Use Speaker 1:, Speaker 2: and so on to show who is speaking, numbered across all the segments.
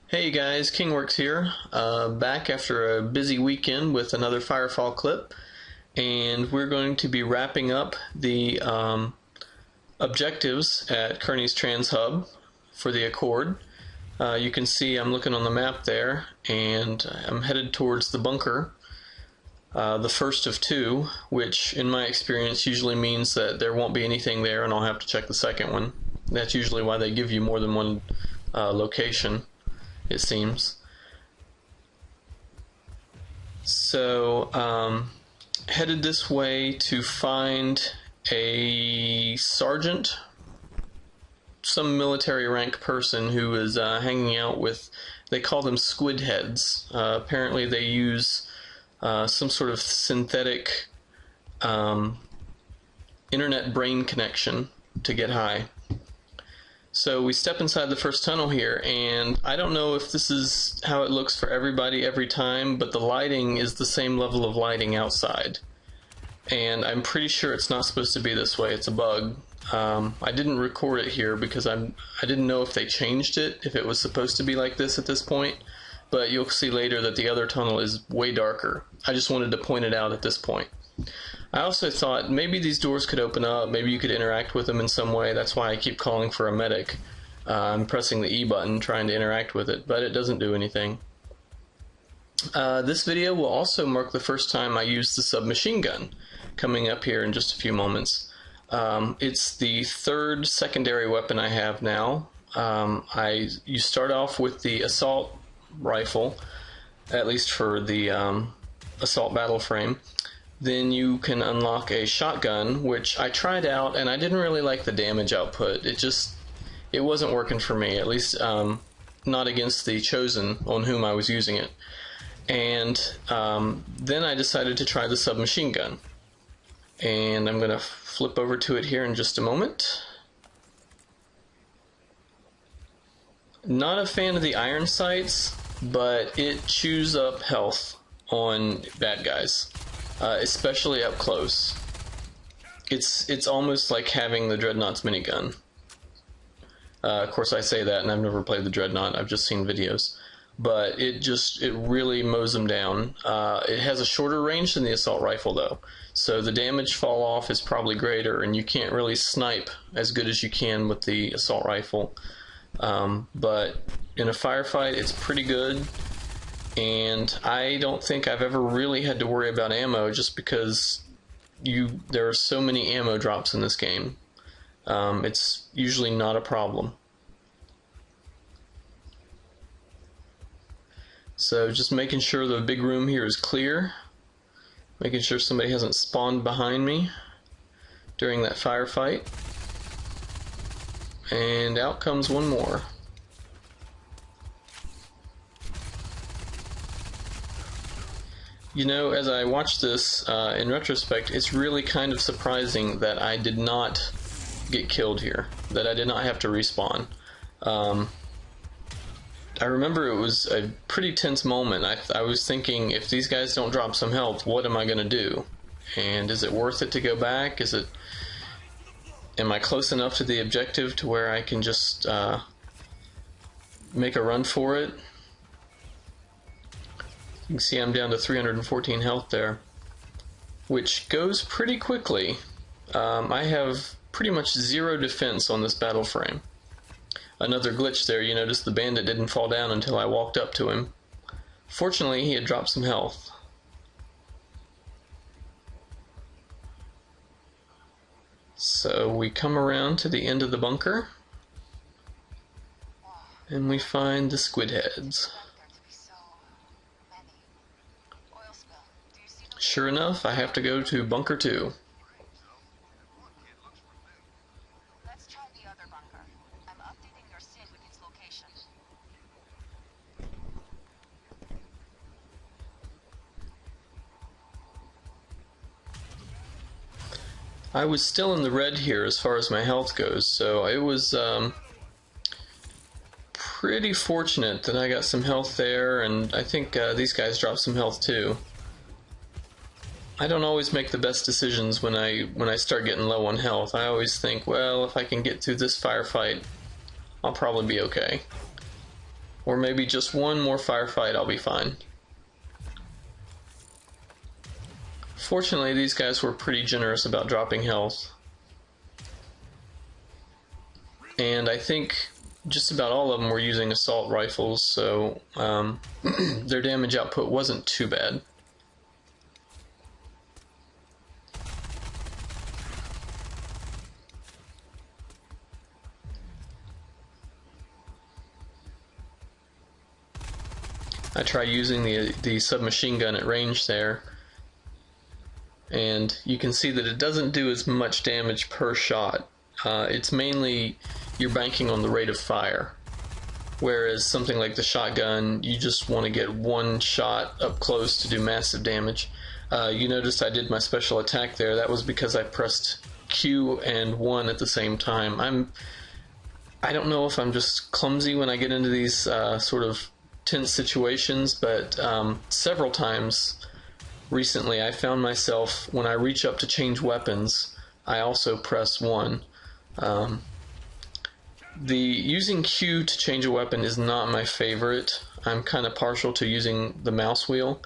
Speaker 1: Hey guys, KingWorks here, back after a busy weekend with another Firefall clip, and we're going to be wrapping up the objectives at Kearney's Trans Hub for the Accord. You can see I'm looking on the map there, and I'm headed towards the bunker, the first of two, which in my experience usually means that there won't be anything there and I'll have to check the second one. That's usually why they give you more than one location, it seems. So, headed this way to find a sergeant, some military rank person who is hanging out with, they call them squid heads. Apparently they use some sort of synthetic internet brain connection to get high. So we step inside the first tunnel here, and I don't know if this is how it looks for everybody every time, but the lighting is the same level of lighting outside. And I'm pretty sure it's not supposed to be this way. It's a bug. I didn't record it here because I didn't know if they changed it, if it was supposed to be like this at this point, but you'll see later that the other tunnel is way darker. I just wanted to point it out at this point. I also thought maybe these doors could open up, maybe you could interact with them in some way. That's why I keep calling for a medic. I'm pressing the E button trying to interact with it, but it doesn't do anything. This video will also mark the first time I use the submachine gun, coming up here in just a few moments. It's the third secondary weapon I have now. You start off with the assault rifle, at least for the assault battle frame. Then you can unlock a shotgun, which I tried out and I didn't really like the damage output. It wasn't working for me, at least not against the Chosen on whom I was using it. And then I decided to try the submachine gun. And I'm going to flip over to it here in just a moment. Not a fan of the iron sights, but it chews up health on bad guys. Especially up close. It's almost like having the Dreadnought's minigun. Of course I say that and I've never played the Dreadnought, I've just seen videos. But it really mows them down. It has a shorter range than the assault rifle though, so the damage fall off is probably greater and you can't really snipe as good as you can with the assault rifle. But in a firefight it's pretty good. And I don't think I've ever really had to worry about ammo just because there are so many ammo drops in this game. It's usually not a problem. So just making sure the big room here is clear, making sure somebody hasn't spawned behind me during that firefight. And out comes one more. You know, as I watched this, in retrospect, it's really kind of surprising that I did not get killed here, that I did not have to respawn. I remember it was a pretty tense moment. I was thinking, if these guys don't drop some health, what am I going to do? And is it worth it to go back? Am I close enough to the objective to where I can just make a run for it? You can see I'm down to 314 health there, which goes pretty quickly. I have pretty much zero defense on this battle frame. Another glitch there, you notice the bandit didn't fall down until I walked up to him. Fortunately, he had dropped some health. So we come around to the end of the bunker, and we find the squid heads. Sure enough, I have to go to bunker 2.
Speaker 2: Let's try the other bunker. I'm updating your SID with its location.
Speaker 1: I was still in the red here as far as my health goes, so it was pretty fortunate that I got some health there, and I think these guys dropped some health too. I don't always make the best decisions when I start getting low on health. I always think, well, if I can get through this firefight, I'll probably be okay. or maybe just one more firefight, I'll be fine. Fortunately, these guys were pretty generous about dropping health. And I think just about all of them were using assault rifles, so their damage output wasn't too bad. I try using the submachine gun at range there, and you can see that it doesn't do as much damage per shot. It's mainly you're banking on the rate of fire, whereas something like the shotgun, you just want to get one shot up close to do massive damage. You noticed I did my special attack there. That was because I pressed Q and 1 at the same time. I don't know if I'm just clumsy when I get into these sort of tense situations, but several times recently I found myself, when I reach up to change weapons, I also press 1. The using Q to change a weapon is not my favorite. I'm kind of partial to using the mouse wheel,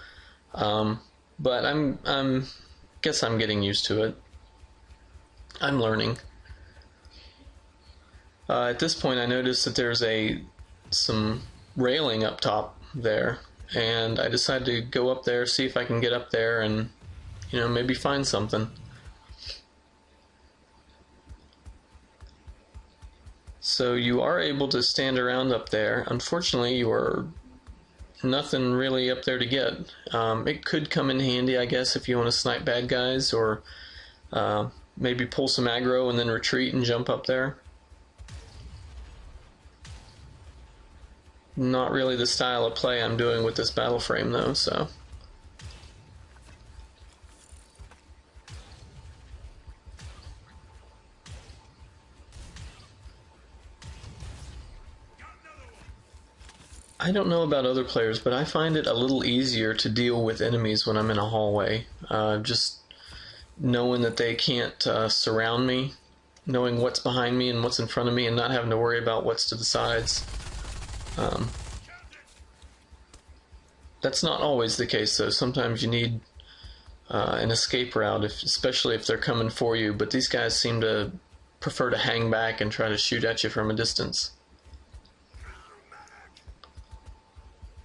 Speaker 1: but I'm guess I'm getting used to it. I'm learning. At this point, I noticed that there's some railing up top there, and I decided to go up there, see if I can get up there and, maybe find something. So you are able to stand around up there. Unfortunately, you are nothing really up there to get. It could come in handy, I guess, if you want to snipe bad guys, or maybe pull some aggro and then retreat and jump up there. Not really the style of play I'm doing with this battle frame, though, so. I don't know about other players, but I find it a little easier to deal with enemies when I'm in a hallway. Just knowing that they can't surround me, knowing what's behind me and what's in front of me, and not having to worry about what's to the sides. That's not always the case, though. Sometimes you need an escape route, especially if they're coming for you, but these guys seem to prefer to hang back and try to shoot at you from a distance.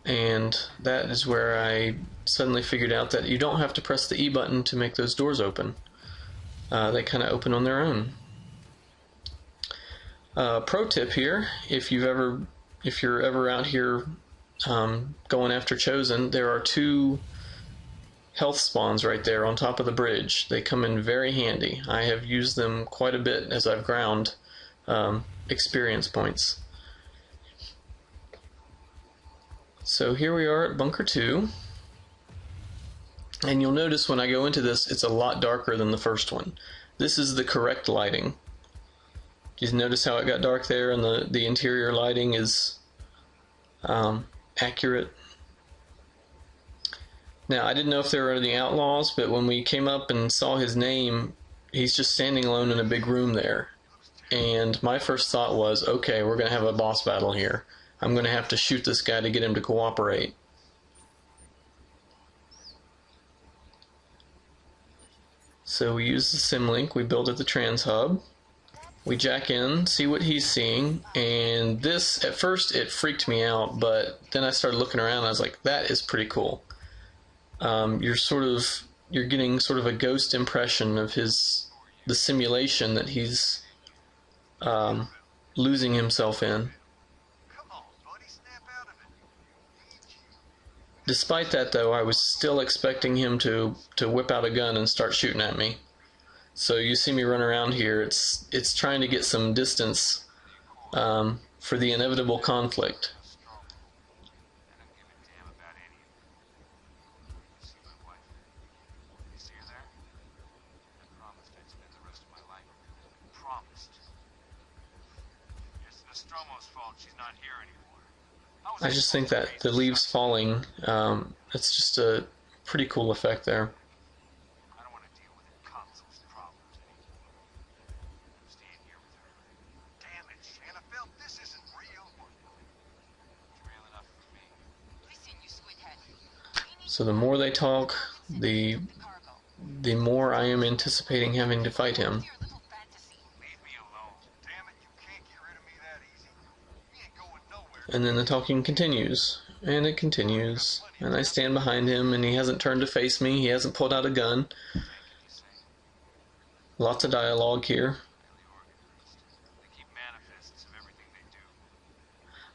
Speaker 1: And that is where I suddenly figured out that you don't have to press the E button to make those doors open. They kind of open on their own. Pro tip here: if you're ever out here going after Chosen, there are 2 health spawns right there on top of the bridge. They come in very handy. I have used them quite a bit as I've ground experience points. So here we are at Bunker 2, and you'll notice when I go into this, it's a lot darker than the first one. This is the correct lighting. You notice how it got dark there, and the interior lighting is accurate. Now, I didn't know if there were any outlaws, but when we came up and saw his name, he's just standing alone in a big room there. And my first thought was, okay, we're going to have a boss battle here. I'm going to have to shoot this guy to get him to cooperate. So we use the Symlink we built at the Trans Hub. We jack in, see what he's seeing, and this, at first, it freaked me out, but then I started looking around and I was like, that is pretty cool. You're getting sort of a ghost impression of the simulation that he's losing himself in. Despite that, though, I was still expecting him to whip out a gun and start shooting at me. So you see me run around here. It's trying to get some distance for the inevitable conflict. I just think that the leaves falling, it's just a pretty cool effect there. So the more they talk, the more I am anticipating having to fight him.
Speaker 2: Your little fantasy.
Speaker 3: Leave me alone. Damn it, you can't get rid of me that easy. We ain't going nowhere.
Speaker 1: And then the talking continues, and it continues, and I stand behind him, and he hasn't turned to face me, he hasn't pulled out a gun. Lots of dialogue here.
Speaker 3: They keep manifests of everything they do.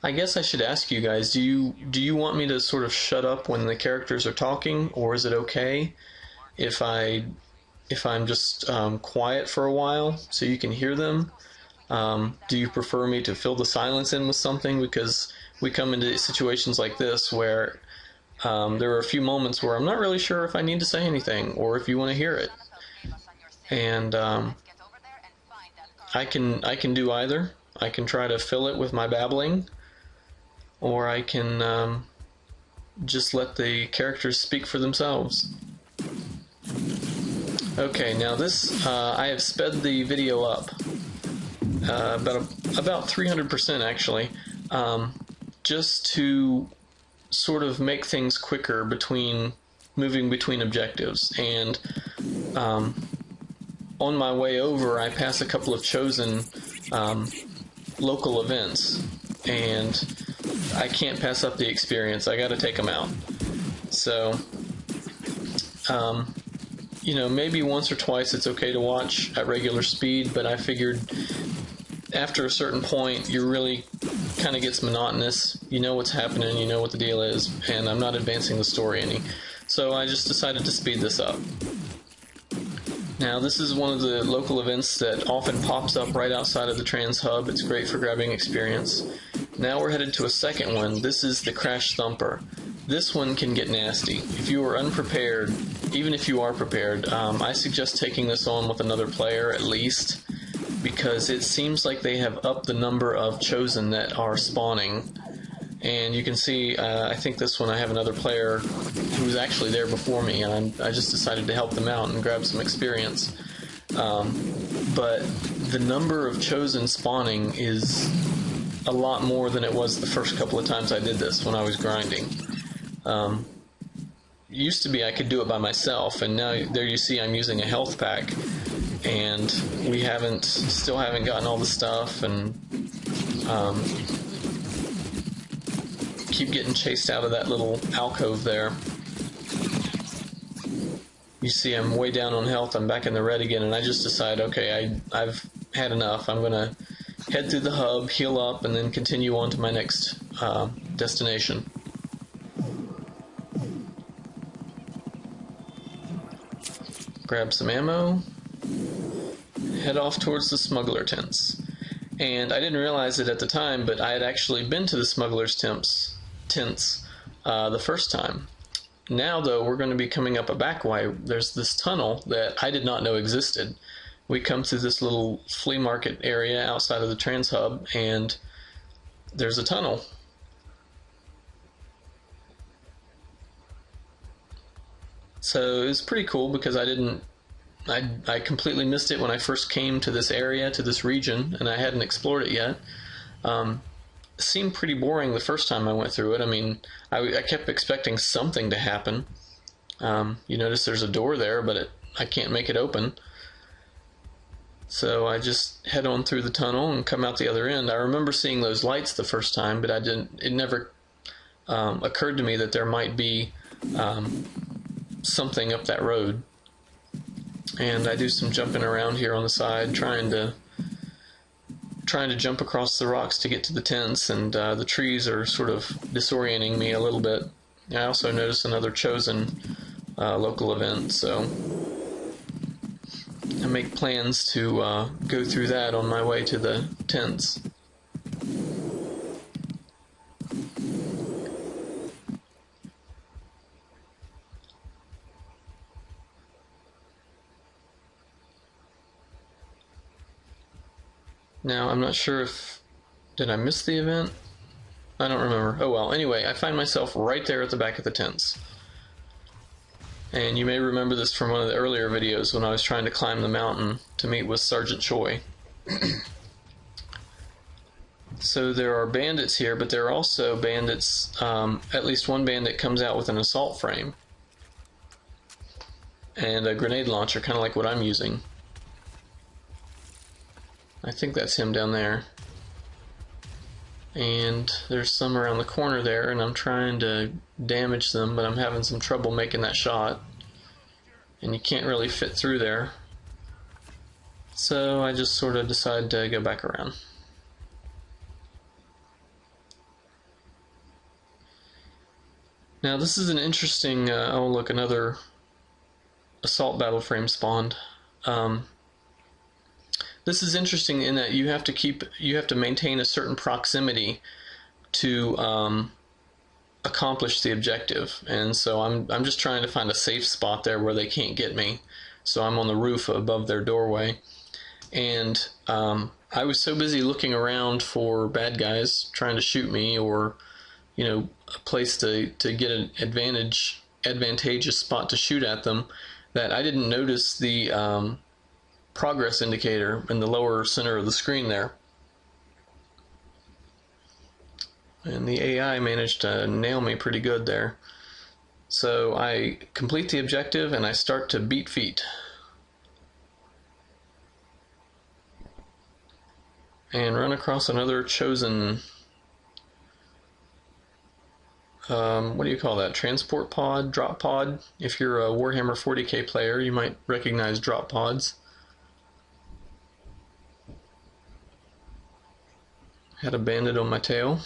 Speaker 1: I guess I should ask you guys, do you want me to sort of shut up when the characters are talking, or is it okay if I'm just quiet for a while so you can hear them? Do you prefer me to fill the silence in with something? Because we come into situations like this where there are a few moments where I'm not really sure if I need to say anything or if you want to hear it. And I can do either. I can try to fill it with my babbling, or I can just let the characters speak for themselves. Okay, now this I have sped the video up about 300% actually, just to sort of make things quicker moving between objectives. And on my way over, I pass a couple of chosen local events, and I can't pass up the experience. I got to take them out. So, maybe once or twice it's okay to watch at regular speed, but I figured after a certain point, you really kind of gets monotonous. You know what's happening, you know what the deal is, and I'm not advancing the story any. So I just decided to speed this up. Now, this is one of the local events that often pops up right outside of the Trans Hub. It's great for grabbing experience. Now we're headed to a second one. This is the Crash Thumper. This one can get nasty. If you are unprepared, even if you are prepared, I suggest taking this on with another player at least, because it seems like they have upped the number of chosen that are spawning. And you can see, I think this one I have another player who was actually there before me, and I just decided to help them out and grab some experience. But the number of chosen spawning is a lot more than it was the first couple of times I did this when I was grinding. Used to be I could do it by myself, and now there you see I'm using a health pack, and we still haven't gotten all the stuff, and keep getting chased out of that little alcove there. You see I'm way down on health, I'm back in the red again, and I just decide, okay, I've had enough. I'm going to head through the hub, heal up, and then continue on to my next destination. Grab some ammo, head off towards the smuggler tents. And I didn't realize it at the time, but I had actually been to the smugglers' tents the first time. Now, though, we're going to be coming up a back way. There's this tunnel that I did not know existed. We come through this little flea market area outside of the Trans Hub, and there's a tunnel. So it was pretty cool because I completely missed it when I first came to this area, to this region, and I hadn't explored it yet. It seemed pretty boring the first time I went through it. I mean, I kept expecting something to happen. You notice there's a door there, but I can't make it open. So I just head on through the tunnel and come out the other end. I remember seeing those lights the first time, but it never occurred to me that there might be something up that road. And I do some jumping around here on the side, trying to jump across the rocks to get to the tents, and the trees are sort of disorienting me a little bit. I also noticed another chosen local event, so I make plans to go through that on my way to the tents. Now, I'm not sure did I miss the event? I don't remember. Oh well, anyway, I find myself right there at the back of the tents. And you may remember this from one of the earlier videos when I was trying to climb the mountain to meet with Sergeant Choi. So there are bandits here, but there are also bandits, at least one bandit comes out with an assault frame. and a grenade launcher, kind of like what I'm using. I think that's him down there. And there's some around the corner there, and I'm trying to damage them, but I'm having some trouble making that shot. And you can't really fit through there. So I just sort of decide to go back around. Now this is an interesting, oh look, another assault battle frame spawned. This is interesting in that you have to maintain a certain proximity to accomplish the objective, and so I'm just trying to find a safe spot there where they can't get me. So I'm on the roof above their doorway, and I was so busy looking around for bad guys trying to shoot me, or a place to get an advantageous spot to shoot at them, that I didn't notice the progress indicator in the lower center of the screen there. And the AI managed to nail me pretty good there. So I complete the objective and I start to beat feet. And run across another chosen, what do you call that? Transport pod? Drop pod? If you're a Warhammer 40k player, you might recognize drop pods. Had a bandit on my tail.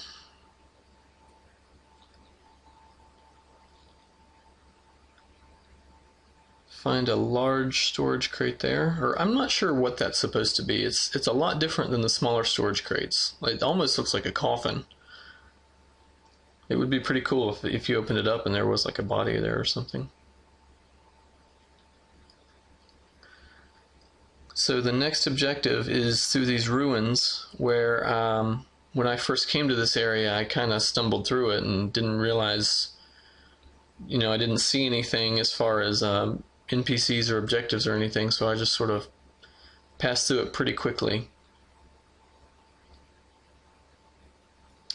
Speaker 1: Find a large storage crate there, or I'm not sure what that's supposed to be. It's a lot different than the smaller storage crates. It almost looks like a coffin. It would be pretty cool if you opened it up and there was like a body there or something. So the next objective is through these ruins where when I first came to this area I kind of stumbled through it and didn't realize, I didn't see anything as far as NPCs or objectives or anything, so I just sort of passed through it pretty quickly.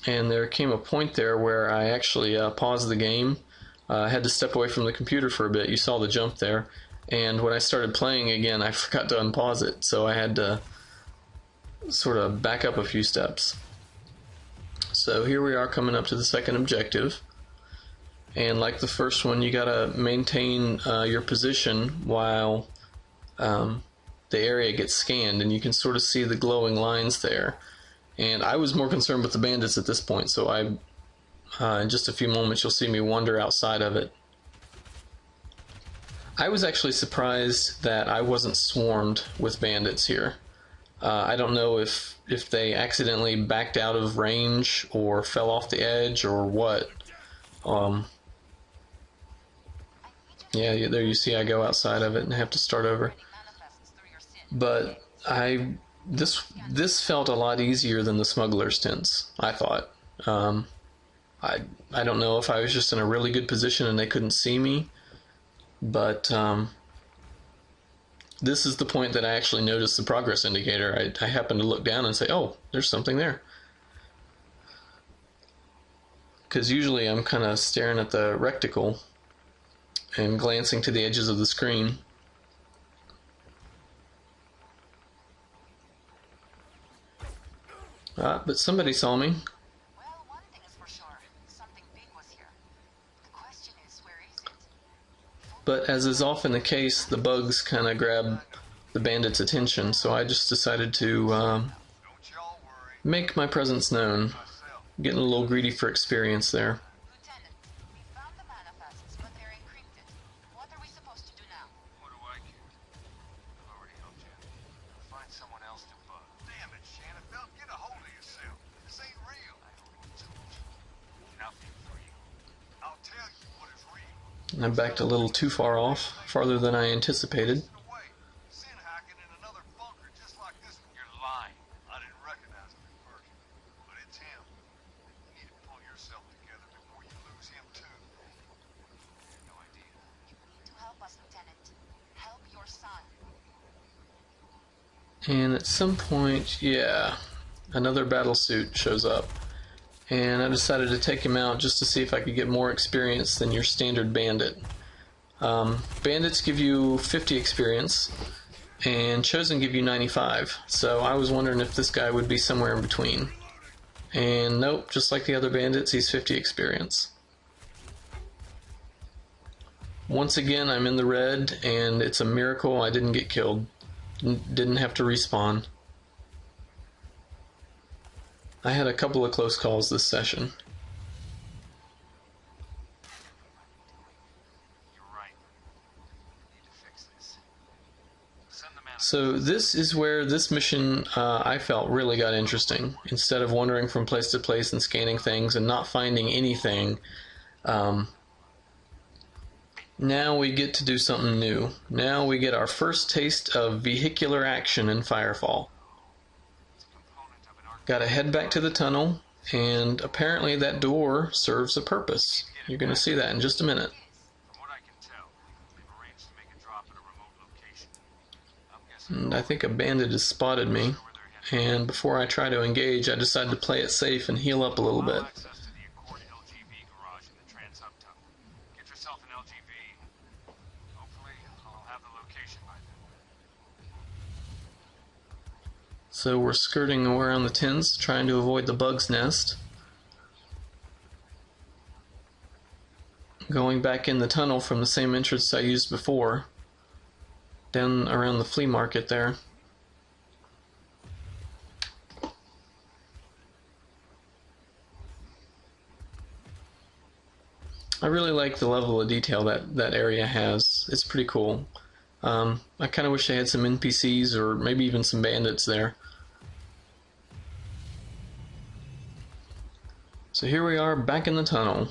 Speaker 1: And there came a point there where I actually paused the game. I had to step away from the computer for a bit. You saw the jump there. And when I started playing again, I forgot to unpause it, so I had to sort of back up a few steps. So here we are coming up to the second objective. And like the first one, you gotta maintain your position while the area gets scanned, and you can sort of see the glowing lines there. And I was more concerned with the bandits at this point, so in just a few moments you'll see me wander outside of it. I was actually surprised that I wasn't swarmed with bandits here. I don't know if they accidentally backed out of range or fell off the edge or what. Yeah, there you see I go outside of it and have to start over. But this felt a lot easier than the smuggler's tents, I thought. I don't know if I was just in a really good position and they couldn't see me, but this is the point that I actually noticed the progress indicator. I happened to look down and say, oh, there's something there. Because usually I'm kind of staring at the reticle and glancing to the edges of the screen. But somebody saw me.
Speaker 2: Well, one thing is for sure. Something big was here. The question is, where is it?
Speaker 1: But as is often the case, the bugs kind of grab the bandits' attention, so I just decided to
Speaker 3: Don't y'all worry.
Speaker 1: make my presence known.
Speaker 3: Myself.
Speaker 1: Getting a little greedy for experience there.
Speaker 2: Lieutenant, we found the manifests, but they're encrypted. What are we supposed to do now?
Speaker 3: What do I care? I've already helped you. Find someone else to bug. Damn it, Shannon. Get a hold of yourself. This ain't real. I already told you. Nothing for you. I'll tell you what is real.
Speaker 1: I backed a little too far off, farther than I anticipated.
Speaker 3: Away. Sin hacking in another bunker just like this one. You're lying. I didn't recognize him at first. But it's him. You need to pull yourself together before you lose him too. I have no idea.
Speaker 2: You need to help us, Lieutenant. Help your son.
Speaker 1: And at some point, yeah, another battle suit shows up. And I decided to take him out just to see if I could get more experience than your standard bandit. Bandits give you 50 experience, and Chosen give you 95. So I was wondering if this guy would be somewhere in between. And nope, just like the other bandits, he's 50 experience. Once again, I'm in the red, and it's a miracle I didn't get killed. Didn't have to respawn. I had a couple of close calls this session.
Speaker 3: You're right. Need to fix this. Send the man.
Speaker 1: So this is where this mission I felt really got interesting. Instead of wandering from place to place and scanning things and not finding anything, now we get to do something new. Now we get our first taste of vehicular action in Firefall. Gotta head back to the tunnel, and apparently that door serves a purpose. You're gonna see that in just a minute.
Speaker 3: From what I can tell, they've arranged to make a drop at a remote location. I'm guessing
Speaker 1: And I think a bandit has spotted me, and before I try to engage, I decide to play it safe and heal up a little bit.
Speaker 3: access to the Accord LGV garage in the Trans-Hub tunnel. Get yourself an LGV. Hopefully, I'll have the location by then.
Speaker 1: So we're skirting around the tins, trying to avoid the bug's nest. Going back in the tunnel from the same entrance I used before, down around the flea market there. I really like the level of detail that area has. It's pretty cool. I kind of wish they had some NPCs or maybe even some bandits there. So here we are back in the tunnel.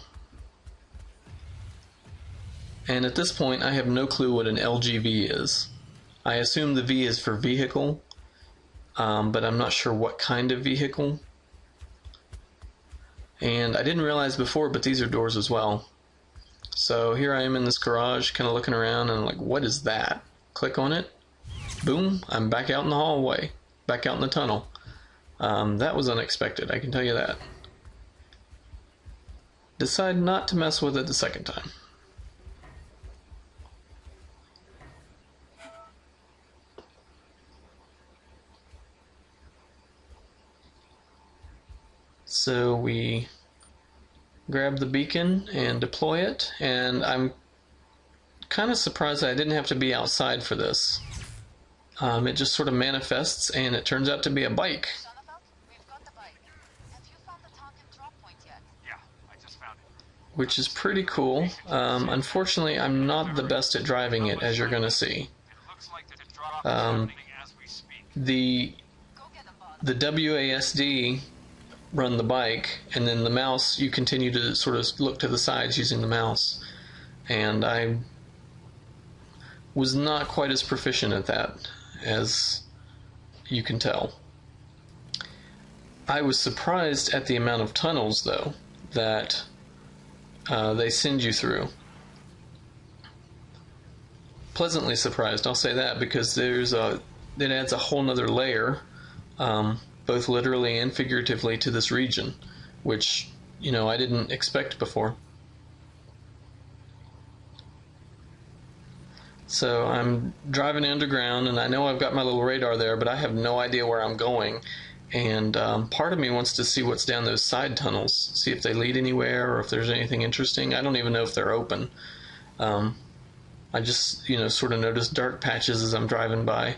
Speaker 1: And at this point I have no clue what an LGV is. I assume the V is for vehicle, but I'm not sure what kind of vehicle. And I didn't realize before, but these are doors as well. So here I am in this garage, kind of looking around, and I'm like, what is that? Click on it. Boom, I'm back out in the hallway, back out in the tunnel. That was unexpected, I can tell you that. Decide not to mess with it the second time. So we grab the beacon and deploy it, and I'm kind of surprised that I didn't have to be outside for this. It just sort of manifests, and it turns out to be a bike,
Speaker 2: Sonnenfeld, we've got the bike. Have you found the target drop point yet?
Speaker 3: Yeah, I just found it.
Speaker 1: which is pretty cool. Unfortunately, I'm not the best at driving it, as you're going to see.
Speaker 3: It looks like the drop is happening as we speak.
Speaker 2: Go get them, bud.
Speaker 1: The WASD run the bike, and then the mouse, you continue to sort of look to the sides using the mouse. And I was not quite as proficient at that as you can tell. I was surprised at the amount of tunnels, though, that they send you through. Pleasantly surprised, I'll say that, because it adds a whole nother layer, both literally and figuratively, to this region, which, I didn't expect before. So I'm driving underground, and I know I've got my little radar there, but I have no idea where I'm going. And part of me wants to see what's down those side tunnels, see if they lead anywhere or if there's anything interesting. I don't even know if they're open. I just, sort of notice dark patches as I'm driving by.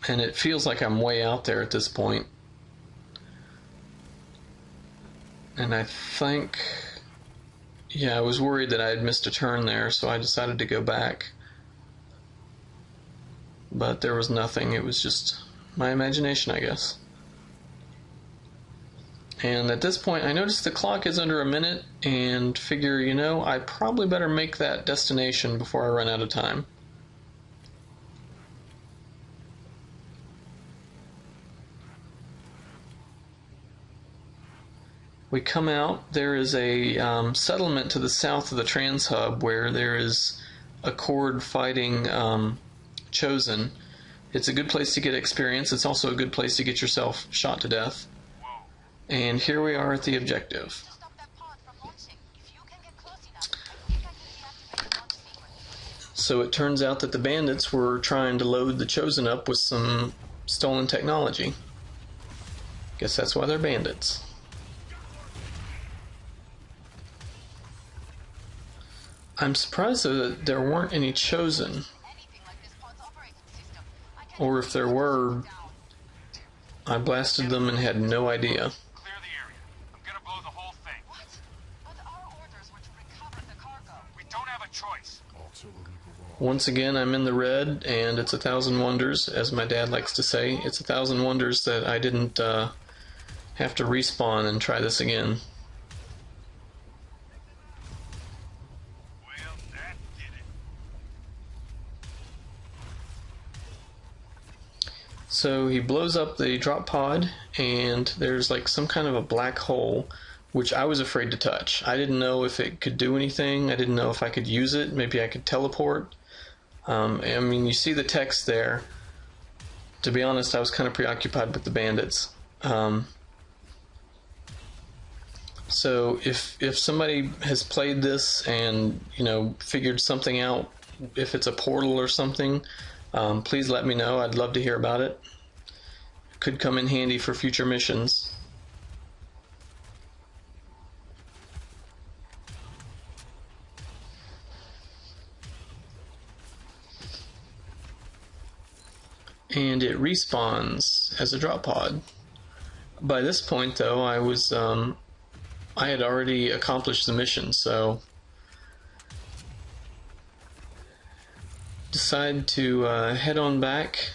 Speaker 1: And it feels like I'm way out there at this point. And I think, I was worried that I had missed a turn there, so I decided to go back. But there was nothing. It was just my imagination, I guess. And at this point, I noticed the clock is under a minute, and figure, I probably better make that destination before I run out of time. We come out, there is a settlement to the south of the Trans-Hub where there is Accord fighting Chosen. It's a good place to get experience. It's also a good place to get yourself shot to death.
Speaker 3: Whoa,
Speaker 1: And here we are at the objective.
Speaker 2: To stop that pod from launching. If you can get close enough, I think I can deactivate the launch sequence.
Speaker 1: So it turns out that the bandits were trying to load the Chosen up with some stolen technology. Guess that's why they're bandits. I'm surprised that there weren't any Chosen,
Speaker 2: Anything like this pod's operating system. I can
Speaker 1: or if there were,
Speaker 2: down.
Speaker 1: I blasted them and had no idea.
Speaker 3: Clear the area. I'm gonna blow the whole thing.
Speaker 2: What? But our orders were to recover the cargo.
Speaker 3: We don't have a choice.
Speaker 1: Once again, I'm in the red, and it's 1,000 wonders, as my dad likes to say. It's 1,000 wonders that I didn't have to respawn and try this again.
Speaker 3: Well, that did it.
Speaker 1: So he blows up the drop pod, and there's like some kind of a black hole, which I was afraid to touch. I didn't know if it could do anything. I didn't know if I could use it. Maybe I could teleport. I mean, you see the text there. To be honest, I was kind of preoccupied with the bandits. So if somebody has played this and, you know, figured something out, if it's a portal or something, please let me know. I'd love to hear about it. It could come in handy for future missions. And it respawns as a drop pod. By this point, though, I had already accomplished the mission, so decide to head on back.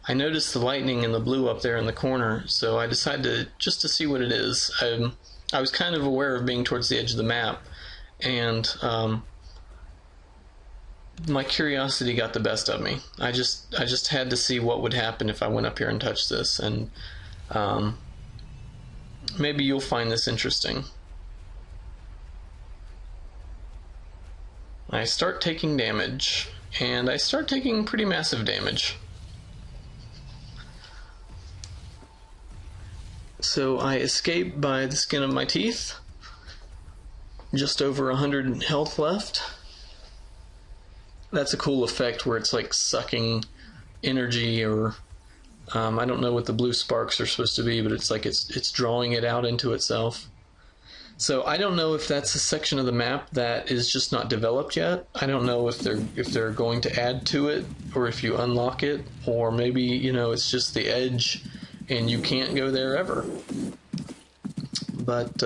Speaker 1: I noticed the lightning and the blue up there in the corner, so I decided just to see what it is. I was kind of aware of being towards the edge of the map, and my curiosity got the best of me. I just had to see what would happen if I went up here and touched this, and maybe you'll find this interesting. I start taking damage, and I start taking pretty massive damage. So I escape by the skin of my teeth. Just over 100 health left. That's a cool effect where it's like sucking energy, or I don't know what the blue sparks are supposed to be, but it's like it's drawing it out into itself. So I don't know if that's a section of the map that is just not developed yet. I don't know if they're going to add to it, or if you unlock it, or maybe, you know, it's just the edge and you can't go there ever. But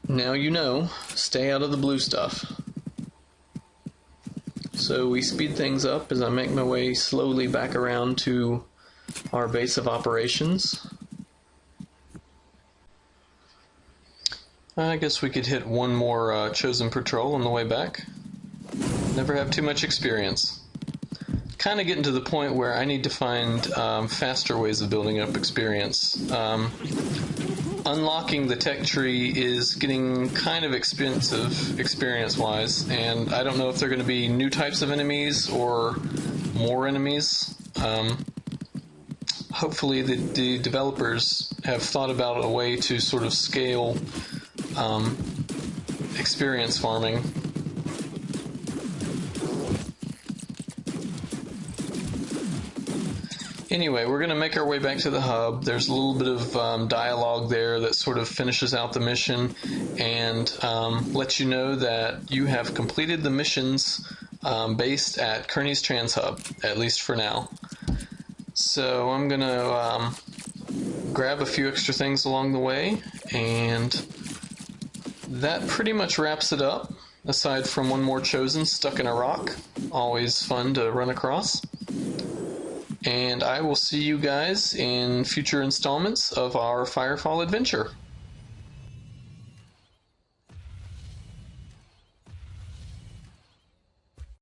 Speaker 1: now you know, stay out of the blue stuff. So we speed things up as I make my way slowly back around to our base of operations. I guess we could hit one more Chosen patrol on the way back. Never have too much experience. Kind of getting to the point where I need to find faster ways of building up experience. Unlocking the tech tree is getting kind of expensive experience-wise, and I don't know if they're going to be new types of enemies or more enemies. Hopefully the developers have thought about a way to sort of scale experience farming. Anyway, we're going to make our way back to the hub. There's a little bit of dialogue there that sort of finishes out the mission and lets you know that you have completed the missions based at Kearney's Trans Hub, at least for now. So I'm going to grab a few extra things along the way, and that pretty much wraps it up, aside from one more Chosen stuck in a rock. Always fun to run across. And I will see you guys in future installments of our Firefall adventure.